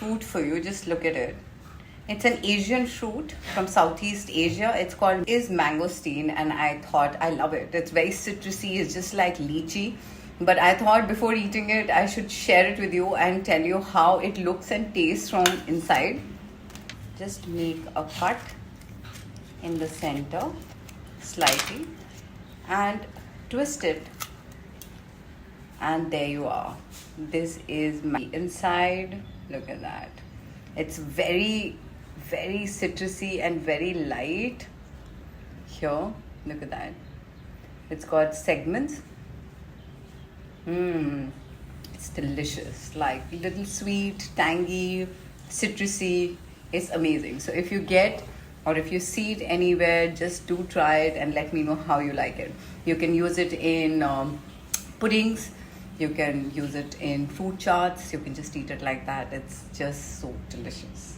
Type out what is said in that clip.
fruit for you. Just look at it. It's an Asian fruit from Southeast Asia. It's called mangosteen, and I thought I love it. It's very citrusy. It's just like lychee. But I thought before eating it, I should share it with you and tell you how it looks and tastes from inside. Just make a cut in the center slightly and twist it. And there you are. This is my inside. Look at that. It's very, very citrusy and very light. Here, look at that. It's got segments. It's delicious. Like little sweet, tangy, citrusy. It's amazing. So if you get or if you see it anywhere, just do try it and let me know how you like it. You can use it in puddings. You can use it in fruit charts. You can just eat it like that. It's just so delicious.